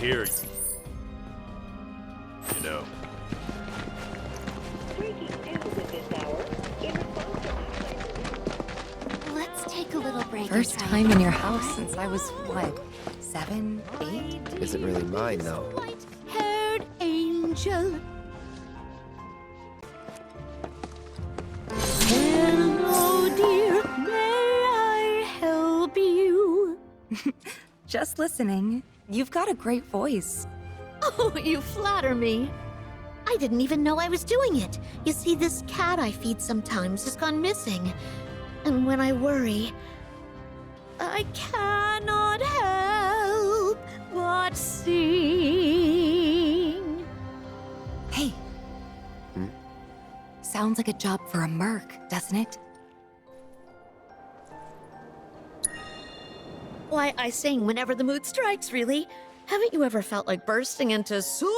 Here, you know. Let's take a little break. First time in your house since I was, what, 7, 8? Isn't really mine, though. White-haired angel. Hello, dear. May I help you? Just listening. You've got a great voice. Oh, you flatter me. I didn't even know I was doing it. You see, this cat I feed sometimes has gone missing. And when I worry, I cannot help but sing. Hey. Sounds like a job for a merc, doesn't it? Why, I sing whenever the mood strikes, really. Haven't you ever felt like bursting into song?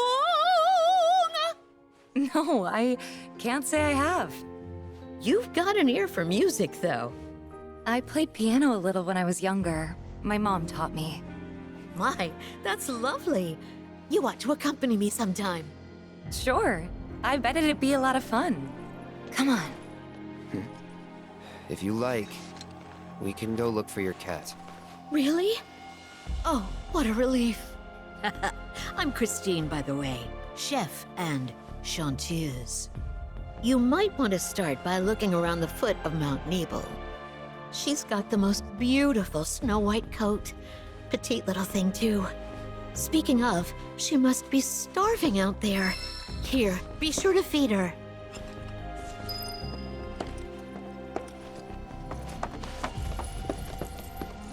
No, I can't say I have. You've got an ear for music, though. I played piano a little when I was younger. My mom taught me. My, that's lovely. You ought to accompany me sometime. Sure. I bet it'd be a lot of fun. Come on. If you like, we can go look for your cat. Really? Oh, what a relief. I'm Christine, by the way. Chef and chanteuse. You might want to start by looking around the foot of Mount Nebel. She's got the most beautiful snow-white coat. Petite little thing, too. Speaking of, she must be starving out there. Here, be sure to feed her.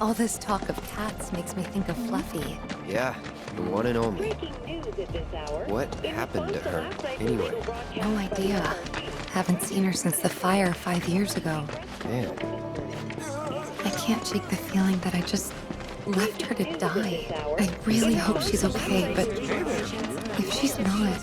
All this talk of cats makes me think of Fluffy. Yeah, the one and only. Breaking news at this hour. What happened to her, anyway? No idea. Haven't seen her since the fire 5 years ago. Man, I can't shake the feeling that I just left her to die. I really hope she's okay, but if she's not...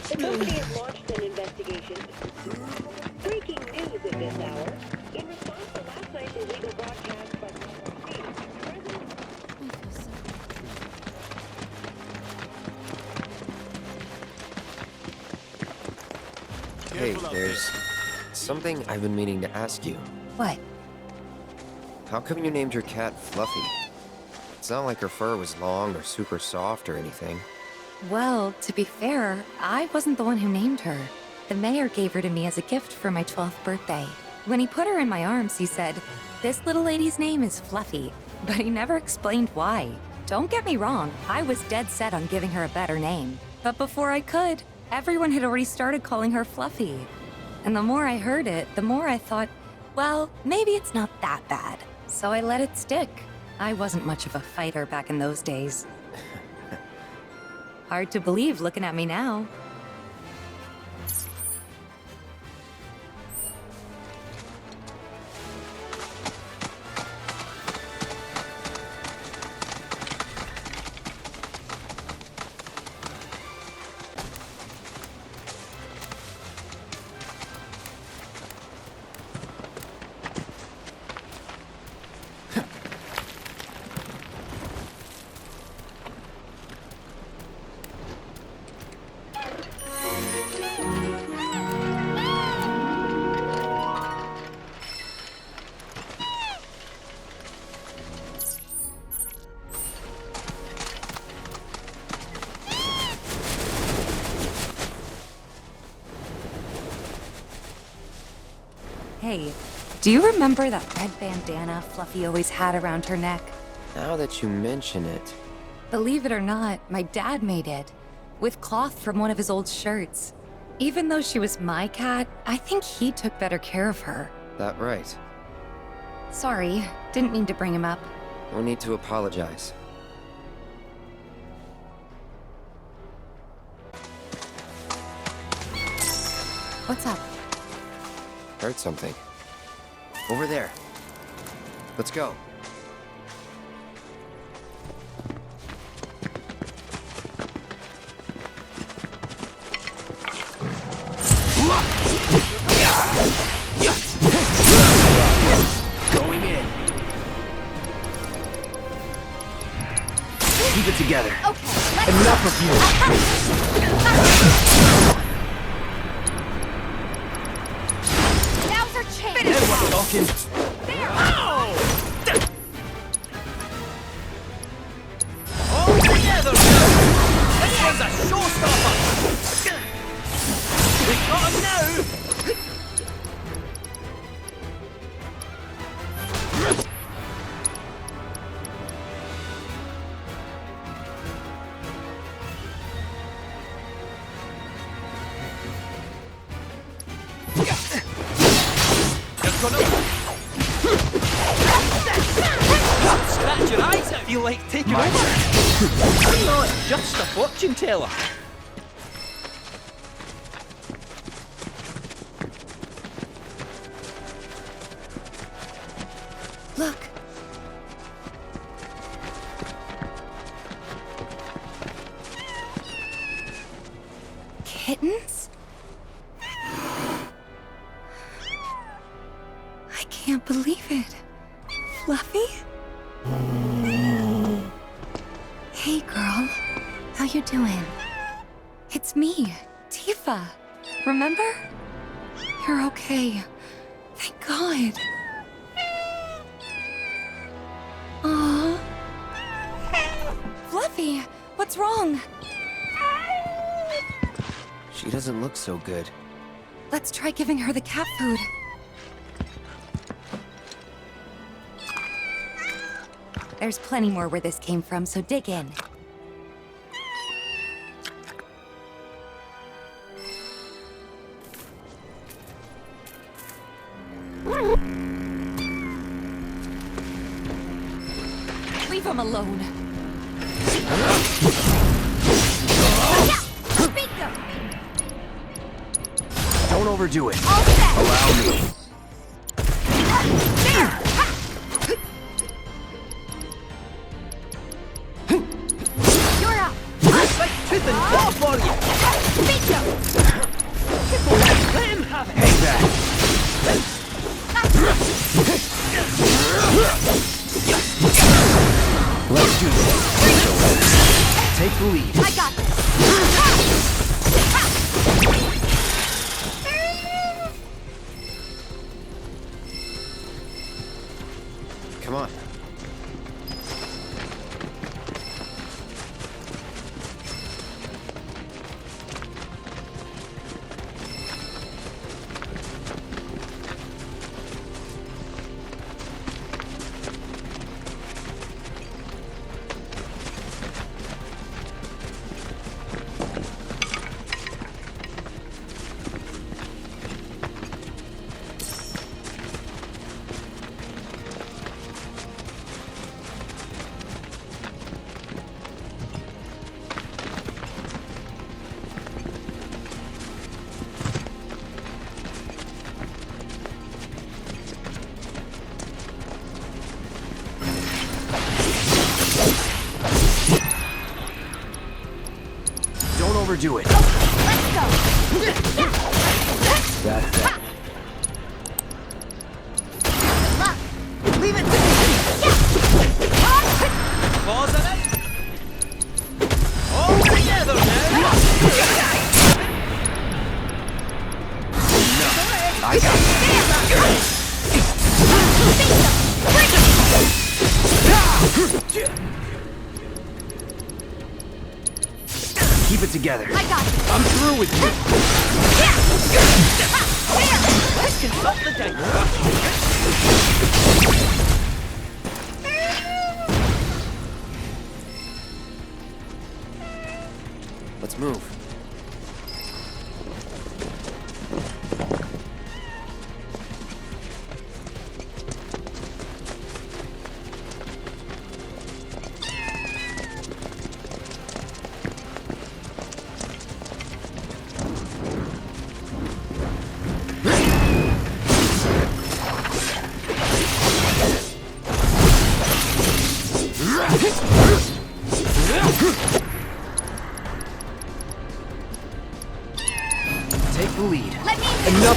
The company has launched an investigation. Breaking news at this hour. In response to last night's illegal broadcast by hey, there's something I've been meaning to ask you. What? How come you named your cat Fluffy? It's not like her fur was long or super soft or anything. Well, to be fair, I wasn't the one who named her. The mayor gave her to me as a gift for my 12th birthday. When he put her in my arms, he said, "This little lady's name is Fluffy," but he never explained why. Don't get me wrong, I was dead set on giving her a better name. But before I could, everyone had already started calling her Fluffy. And the more I heard it, the more I thought, well, maybe it's not that bad. So I let it stick. I wasn't much of a fighter back in those days. Hard to believe looking at me now. Hey, do you remember that red bandana Fluffy always had around her neck? Now that you mention it... Believe it or not, my dad made it. With cloth from one of his old shirts. Even though she was my cat, I think he took better care of her. That right. Sorry, didn't mean to bring him up. No need to apologize. What's up? Heard something. Over there. Let's go. Going in. Keep it together. Okay, let's Enough of you. Now's our chance. Now we're talking. There. All together now. This one's a showstopper. We've got him now. Just gonna scratch your eyes out. Feel like taking over. I'm not just a fortune teller. Look. Kittens? I can't believe it. Fluffy? Hey, girl. How you doing? It's me, Tifa. Remember? You're okay. Thank God. Aww. Fluffy, what's wrong? She doesn't look so good. Let's try giving her the cat food. There's plenty more where this came from, so dig in. Leave him alone. Don't overdo it. All set. Allow me. There. You're up. Like tooth and claw for you. Let him have it. Take that. Let's do this. Take the lead. I got this. Come on. Don't overdo it. Let's go. That's that. Luck. Leave it to me. Claws in it. All together now. No, I got Keep it together. I got this. I'm through with you. Let's consult the dice. Let's move.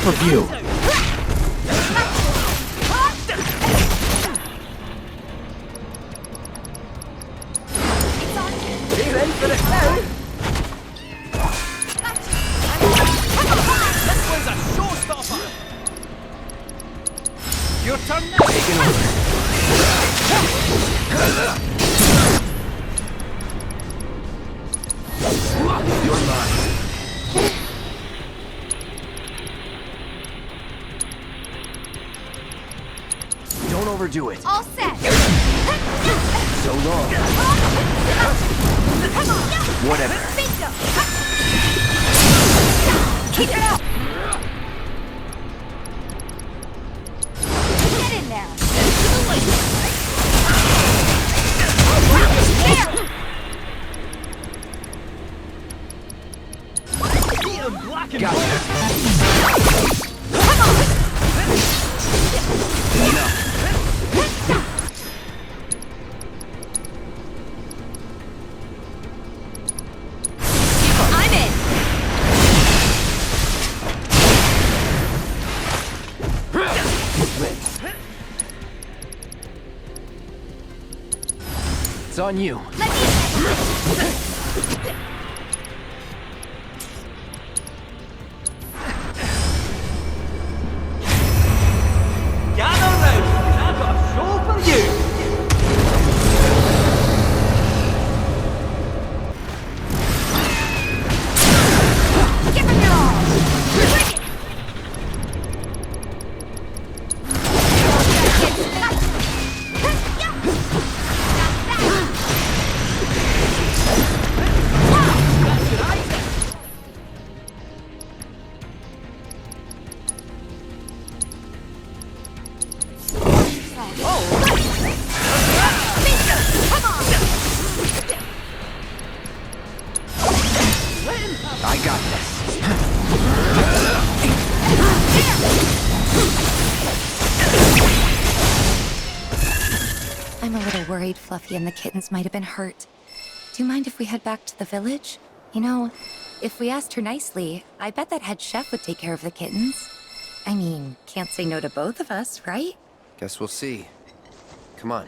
of you. You ready for it now? This one's a showstopper. Your turn now. Taking over. You're mine. Don't overdo it. All set. So long. Whatever. Keep it up. Get in there. Black and Come I'm in. It's on you. Gather round! I've got a show for you! Give him your all. I got this. I'm a little worried Fluffy and the kittens might have been hurt. Do you mind if we head back to the village? You know, if we asked her nicely, I bet that head chef would take care of the kittens. I mean, can't say no to both of us, right? Guess we'll see. Come on.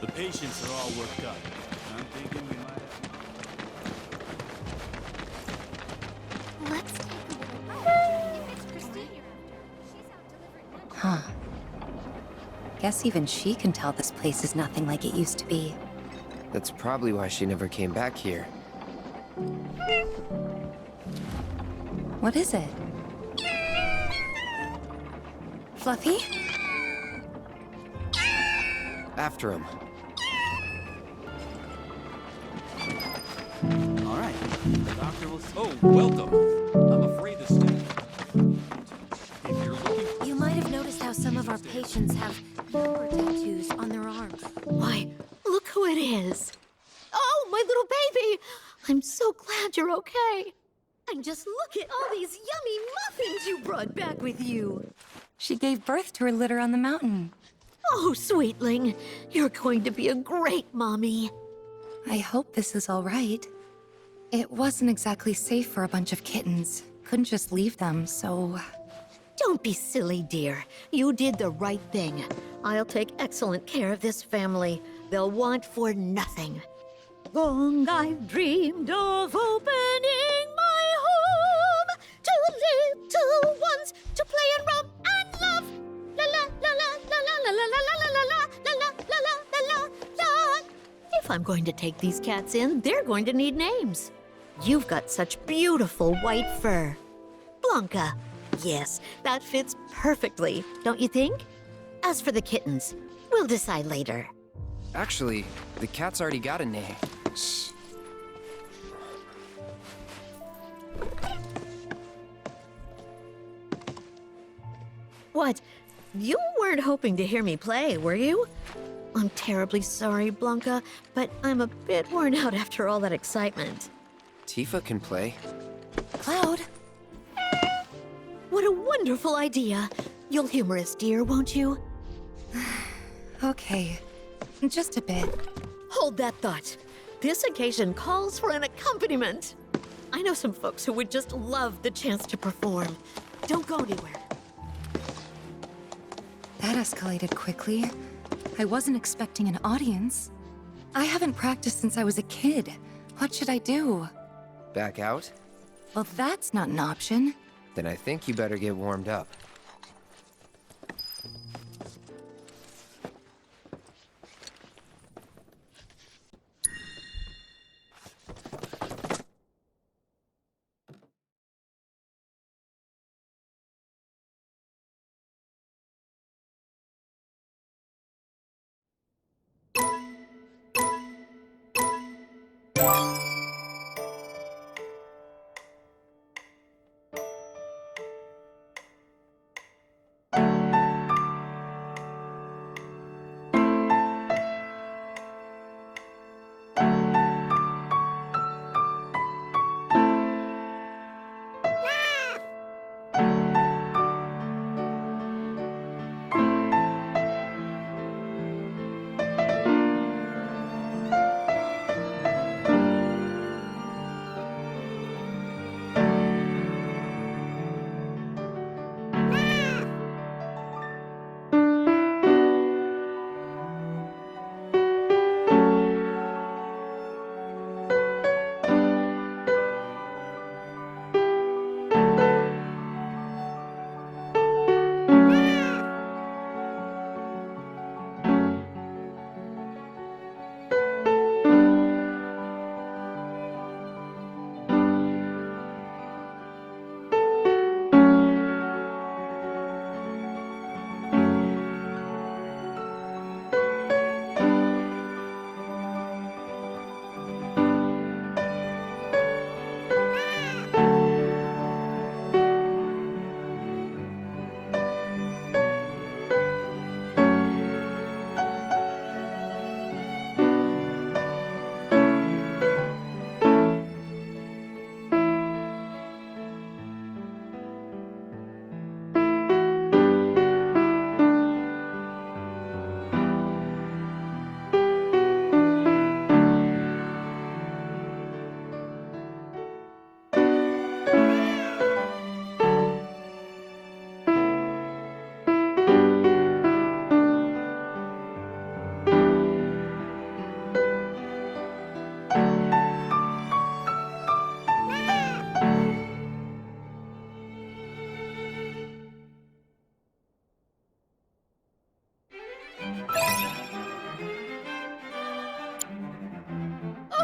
The patients are all worked up. I'm thinking we might have... Let's take a little... It's Christine you're after. She's out delivering lunch. Huh. Guess even she can tell this place is nothing like it used to be. That's probably why she never came back here. What is it? Fluffy? After him. All right. The doctor will... Oh, welcome. I'm afraid to stay. If you're looking... You might have noticed how some of our patients have number tattoos on their arms. Why, look who it is. Oh, my little baby! I'm so glad you're okay. And just look at all these yummy muffins you brought back with you. She gave birth to her litter on the mountain. Oh, sweetling, you're going to be a great mommy. I hope this is all right. It wasn't exactly safe for a bunch of kittens. Couldn't just leave them, so... Don't be silly, dear. You did the right thing. I'll take excellent care of this family. They'll want for nothing. Long I've dreamed of opening my home to little ones to play and romp and love. La la la la la la la la la la la la la la la la la. If I'm going to take these cats in, they're going to need names. You've got such beautiful white fur. Blanca. Yes, that fits perfectly, don't you think? As for the kittens, we'll decide later. Actually, the cat's already got a name. Shh. What? You weren't hoping to hear me play, were you? I'm terribly sorry, Blanca, but I'm a bit worn out after all that excitement. Tifa can play. Cloud? What a wonderful idea. You'll humor us, dear, won't you? Okay. Just a bit. Hold that thought. This occasion calls for an accompaniment. I know some folks who would just love the chance to perform. Don't go anywhere. That escalated quickly. I wasn't expecting an audience. I haven't practiced since I was a kid. What should I do? Back out? Well, that's not an option. Then I think you better get warmed up.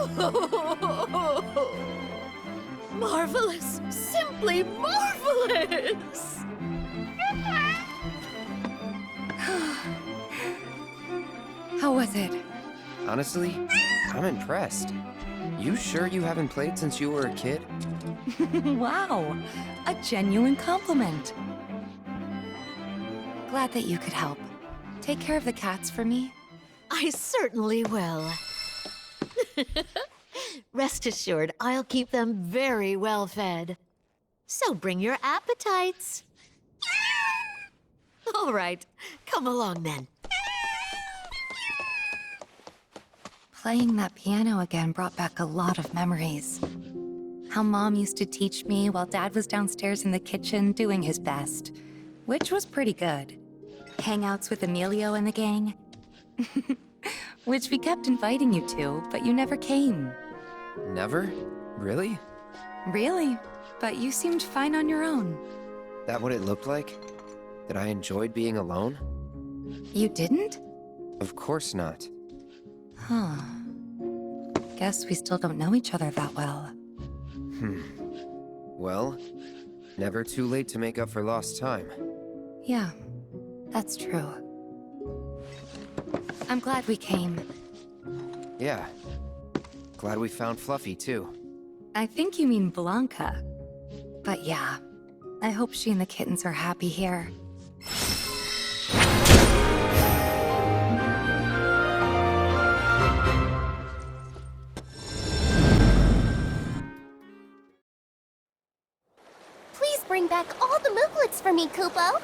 Oh! Marvelous! Simply marvelous! How was it? Honestly, I'm impressed. You sure you haven't played since you were a kid? Wow, a genuine compliment. Glad that you could help. Take care of the cats for me. I certainly will. Rest assured, I'll keep them very well fed. So bring your appetites. All right, come along then. Playing that piano again brought back a lot of memories. How Mom used to teach me while Dad was downstairs in the kitchen doing his best, which was pretty good. Hangouts with Emilio and the gang, which we kept inviting you to, but you never came. Never? Really? Really? But you seemed fine on your own. That what it looked like? That I enjoyed being alone? You didn't? Of course not. Huh. Guess we still don't know each other that well. Well, never too late to make up for lost time. Yeah, that's true. I'm glad we came. Yeah. Glad we found Fluffy, too. I think you mean Blanca. But yeah, I hope she and the kittens are happy here. Please bring back all the mooglets for me, Kupo.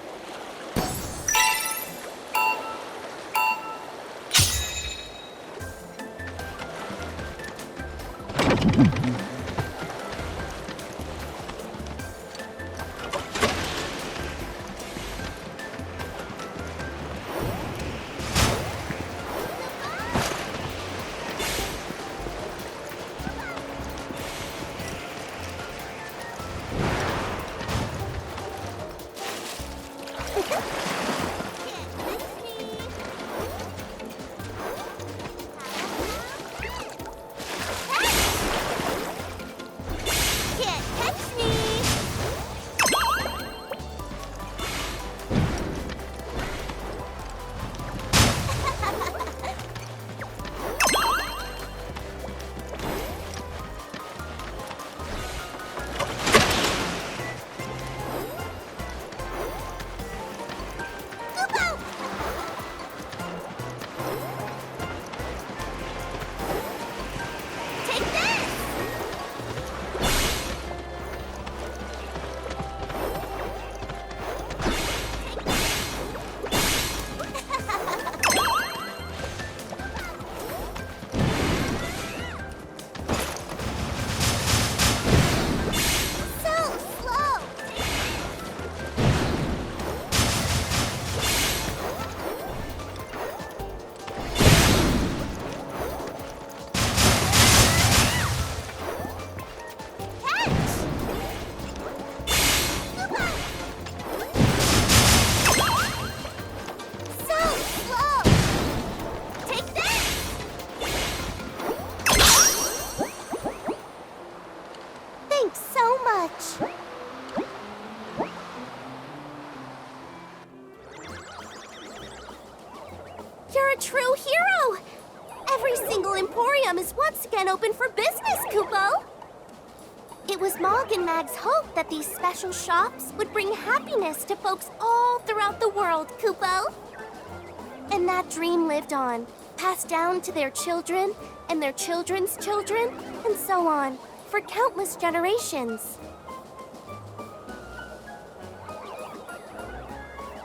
You're a true hero! Every single emporium is once again open for business, Kupo! It was Mog and Mag's hope that these special shops would bring happiness to folks all throughout the world, Kupo. And that dream lived on, passed down to their children and their children's children, and so on, for countless generations.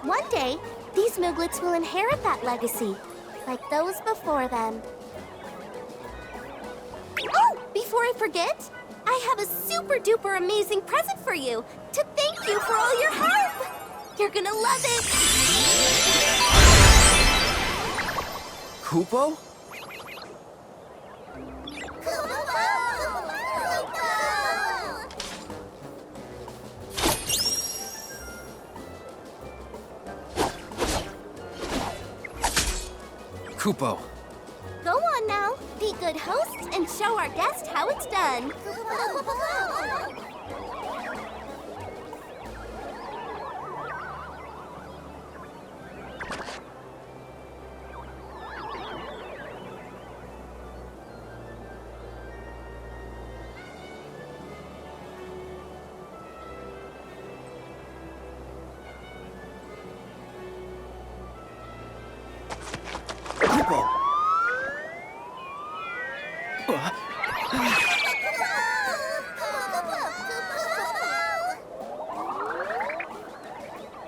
One day, these Mooglets will inherit that legacy, like those before them. Oh, before I forget, I have a super-duper amazing present for you to thank you for all your help! You're gonna love it! Kupo? Kupo. Go on, on now. Be good hosts and show our guest how it's done.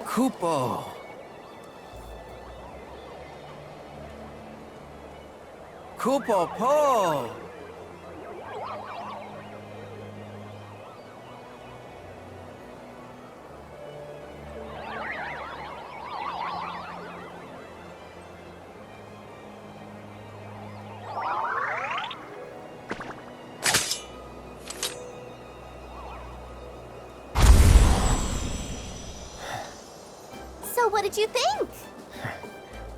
Kupo. Kupo po. So what did you think?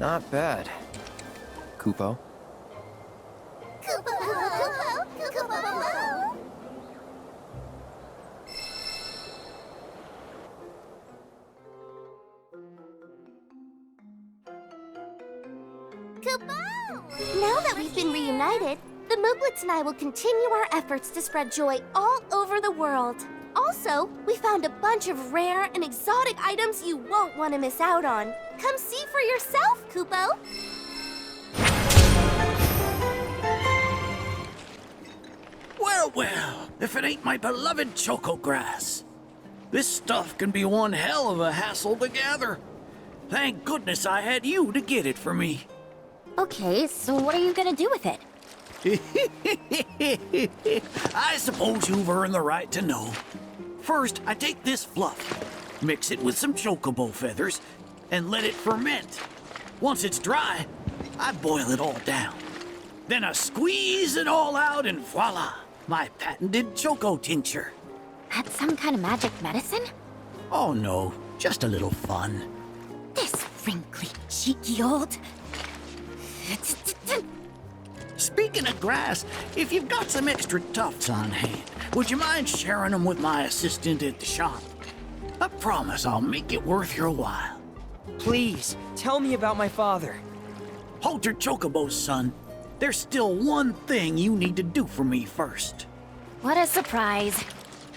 Not bad. Kupo? Now that we've been reunited, the Mooglets and I will continue our efforts to spread joy all over the world. Also, we found a bunch of rare and exotic items you won't want to miss out on. Come see for yourself, Kupo! Well, well, if it ain't my beloved choco grass. This stuff can be one hell of a hassle to gather. Thank goodness I had you to get it for me. Okay, so what are you gonna do with it? I suppose you've earned the right to know. First, I take this fluff, mix it with some chocobo feathers, and let it ferment. Once it's dry, I boil it all down. Then I squeeze it all out and voila, my patented choco tincture. That's some kind of magic medicine? Oh no, just a little fun. This wrinkly, cheeky old... Speaking of grass, if you've got some extra tufts on hand, would you mind sharing them with my assistant at the shop? I promise I'll make it worth your while. Please, tell me about my father. Hold your chocobos, son. There's still one thing you need to do for me first. What a surprise.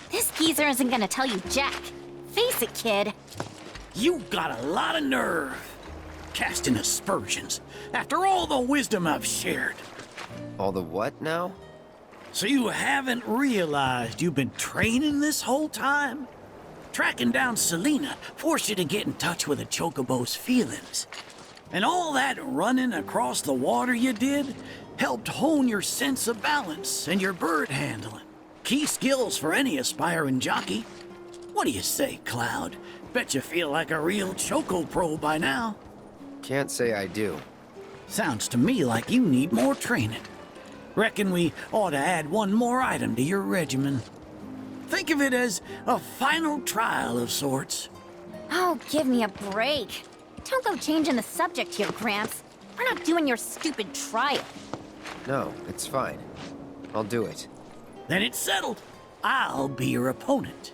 This geezer isn't gonna tell you jack. Face it, kid. You got a lot of nerve. Casting aspersions after all the wisdom I've shared. All the what now? So you haven't realized you've been training this whole time? Tracking down Selena forced you to get in touch with a chocobo's feelings. And all that running across the water you did helped hone your sense of balance and your bird handling. Key skills for any aspiring jockey. What do you say, Cloud? Bet you feel like a real choco pro by now. Can't say I do. Sounds to me like you need more training. Reckon we ought to add one more item to your regimen. Think of it as a final trial of sorts. Oh, give me a break. Don't go changing the subject here, Gramps. We're not doing your stupid trial. No, it's fine. I'll do it. Then it's settled. I'll be your opponent.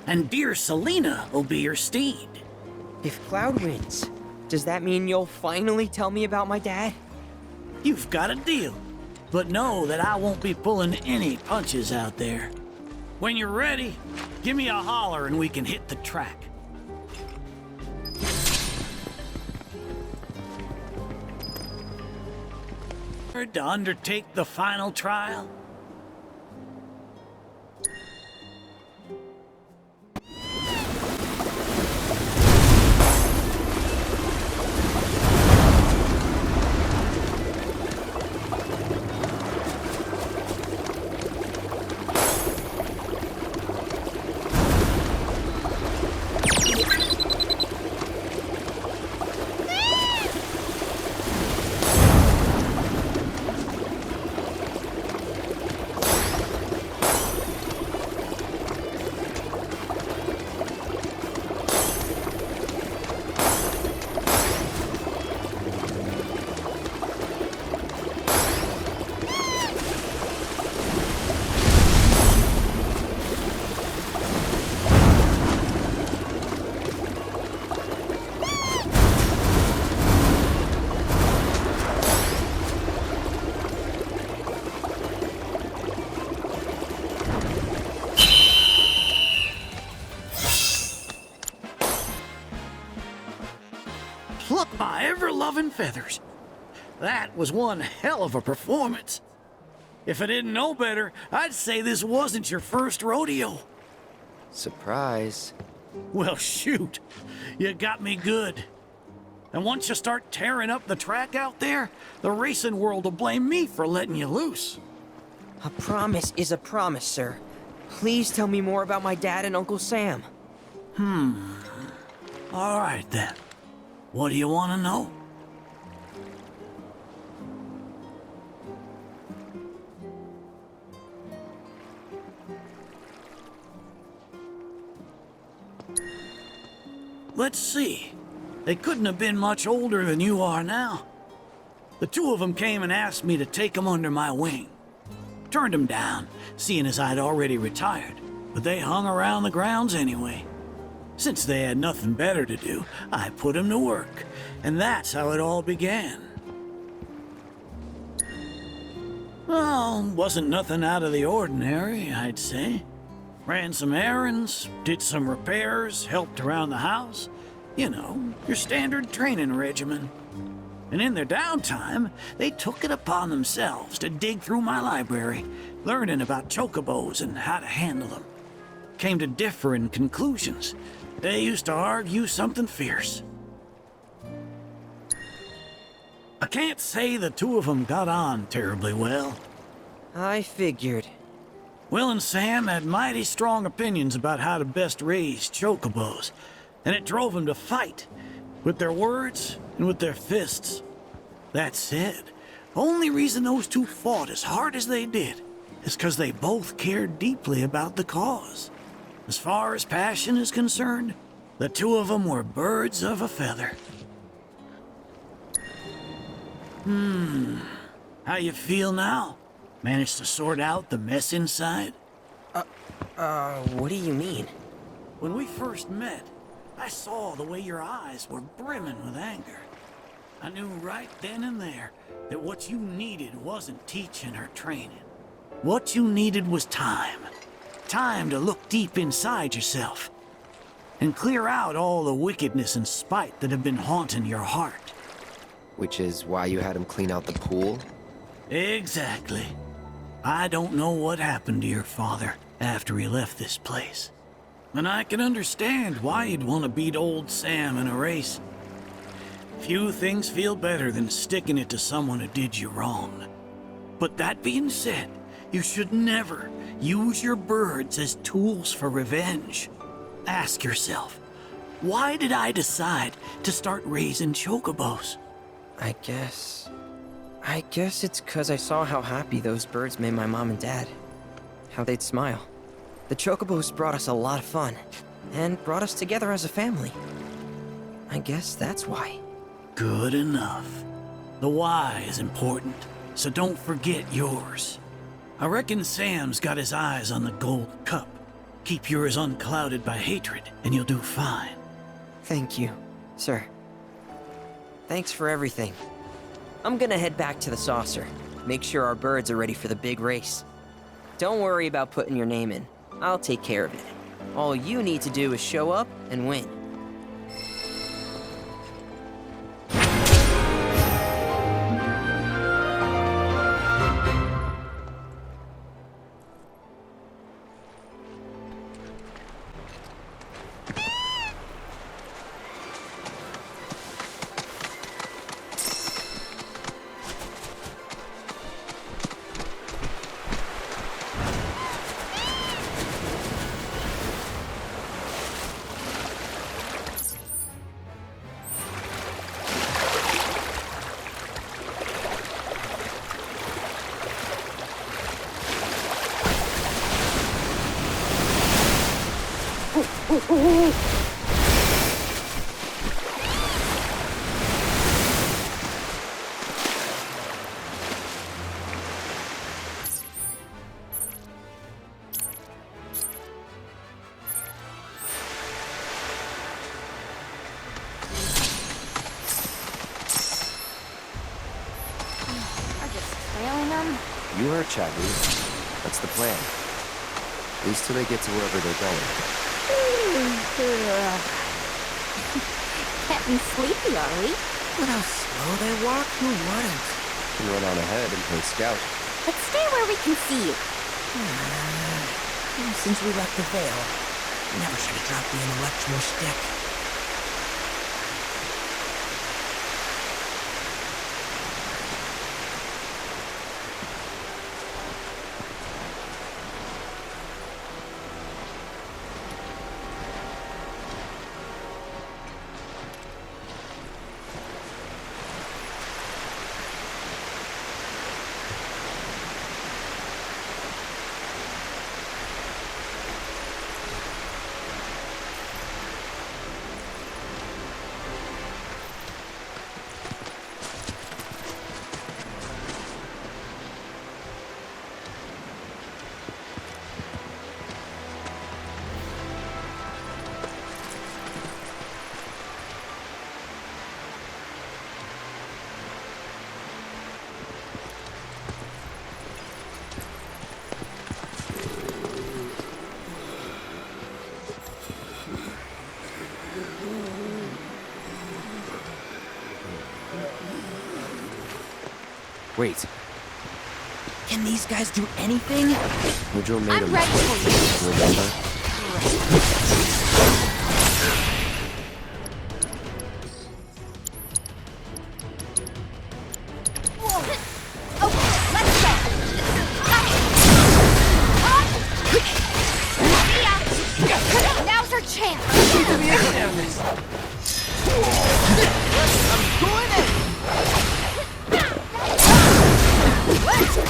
And dear Selena will be your steed. If Cloud wins, does that mean you'll finally tell me about my dad? You've got a deal. But know that I won't be pulling any punches out there. When you're ready, give me a holler and we can hit the track. To undertake the final trial? ruffling feathers. That was one hell of a performance. If I didn't know better, I'd say this wasn't your first rodeo. Surprise. Well, shoot. You got me good. And once you start tearing up the track out there, the racing world will blame me for letting you loose. A promise is a promise, sir. Please tell me more about my dad and Uncle Sam. All right, then. What do you want to know? Let's see. They couldn't have been much older than you are now. The two of them came and asked me to take them under my wing. Turned them down, seeing as I'd already retired, but they hung around the grounds anyway. Since they had nothing better to do, I put them to work, and that's how it all began. Well, wasn't nothing out of the ordinary, I'd say. Ran some errands, did some repairs, helped around the house. You know, your standard training regimen. And in their downtime, they took it upon themselves to dig through my library, learning about chocobos and how to handle them. Came to differing conclusions. They used to argue something fierce. I can't say the two of them got on terribly well. I figured. Will and Sam had mighty strong opinions about how to best raise chocobos, and it drove them to fight, with their words and with their fists. That said, only reason those two fought as hard as they did is because they both cared deeply about the cause. As far as passion is concerned, the two of them were birds of a feather. How you feel now? Managed to sort out the mess inside? What do you mean? When we first met, I saw the way your eyes were brimming with anger. I knew right then and there that what you needed wasn't teaching or training. What you needed was time. Time to look deep inside yourself and clear out all the wickedness and spite that have been haunting your heart. Which is why you had him clean out the pool? Exactly. I don't know what happened to your father after he left this place. And I can understand why you'd want to beat old Sam in a race. Few things feel better than sticking it to someone who did you wrong. But that being said, you should never use your birds as tools for revenge. Ask yourself, why did I decide to start raising chocobos? I guess it's 'cause I saw how happy those birds made my mom and dad. How they'd smile. The chocobos brought us a lot of fun, and brought us together as a family. I guess that's why. Good enough. The why is important, so don't forget yours. I reckon Sam's got his eyes on the gold cup. Keep yours unclouded by hatred, and you'll do fine. Thank you, sir. Thanks for everything. I'm gonna head back to the saucer. Make sure our birds are ready for the big race. Don't worry about putting your name in. I'll take care of it. All you need to do is show up and win. You heard Chadley. That's the plan. At least till they get to wherever they're going. Getting sleepy, are we? But how slow they walk, who wouldn't? Can run on ahead and play scout. Let's stay where we can see you. Since we left the Veil, never should have dropped the intellectual stick. Wait, Can these guys do anything? Mujo made I'm a ready mistake. for Remember? Okay, let's go. Now's our chance. I'm going in!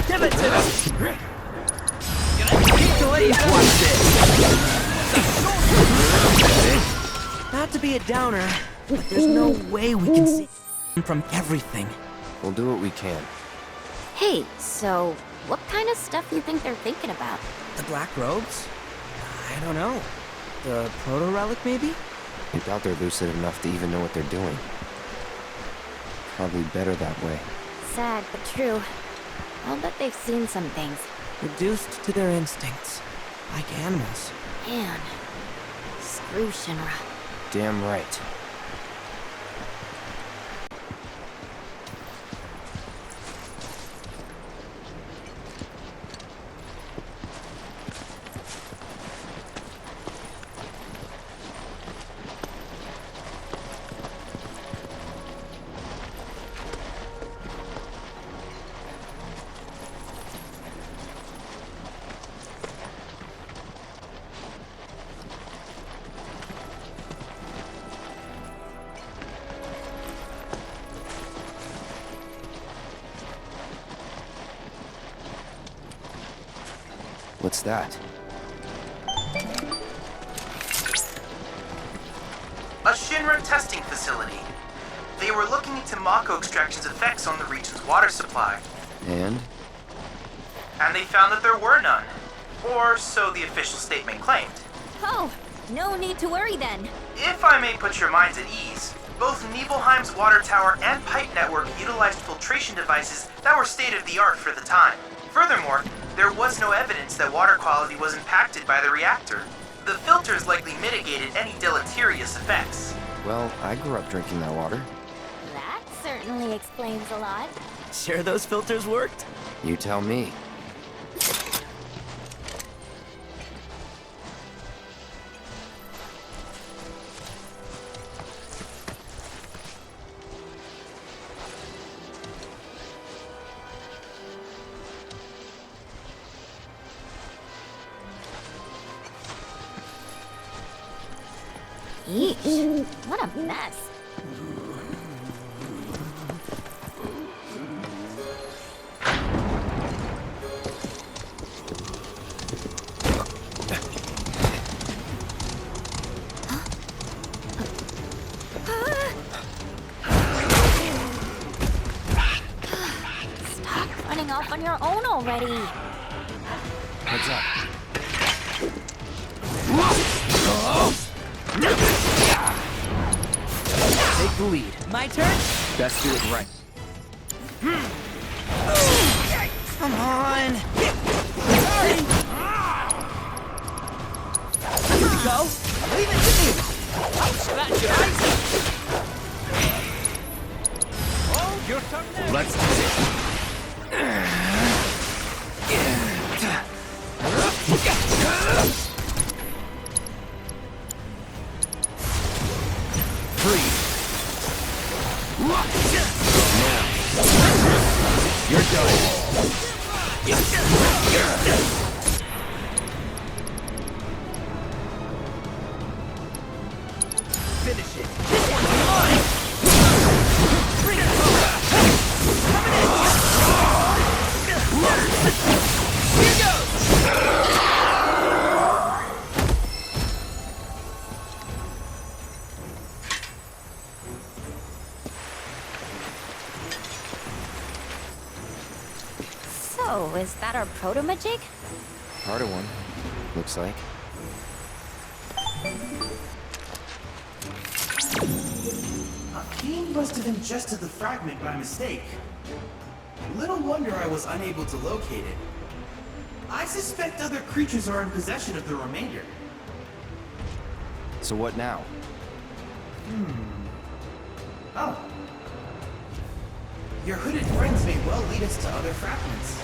Give it to me! Not to be a downer, but there's no way we can see from everything. We'll do what we can. Hey, so what kind of stuff you think they're thinking about? The black robes? I don't know. The proto-relic, maybe? I doubt they're lucid enough to even know what they're doing. Probably better that way. Sad, but true. I'll bet they've seen some things. Reduced to their instincts. Like animals. Man, screw Shinra. Damn right. What's that? A Shinra testing facility. They were looking into Mako extraction's effects on the region's water supply. And? And they found that there were none. Or so the official statement claimed. Oh, no need to worry then. If I may put your minds at ease, both Nibelheim's water tower and pipe network utilized filtration devices that were state-of-the-art for the time. Furthermore, there was no evidence that water quality was impacted by the reactor. The filters likely mitigated any deleterious effects. Well, I grew up drinking that water. That certainly explains a lot. Sure those filters worked? You tell me. Yeesh, what a mess. Stop running off on your own already. Heads up. Take the lead. My turn? Best do it right. Come on. Here we go! Leave it to me! I'll scratch your eyes! turn now. Let's do it. Freeze. Now. You're done. Finish it. This one's mine. Bring it home. Here goes. So, is that our proto-majig? Part of one, looks like. Akeen must have ingested the fragment by mistake. Little wonder I was unable to locate it. I suspect other creatures are in possession of the remainder. So what now? Oh. Your hooded friends may well lead us to other fragments.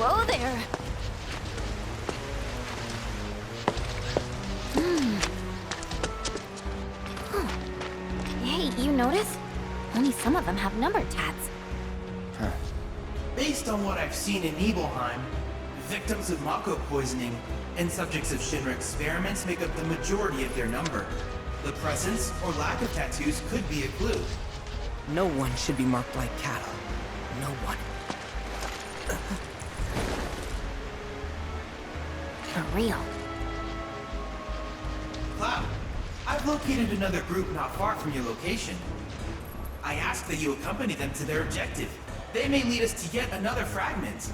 Whoa there! Huh. Hey, you notice? Only some of them have number tats. Based on what I've seen in Nibelheim, victims of Mako poisoning and subjects of Shinra experiments make up the majority of their number. The presence or lack of tattoos could be a clue. No one should be marked like cattle. No one. For real. Cloud, I've located another group not far from your location. I ask that you accompany them to their objective. They may lead us to yet another fragment.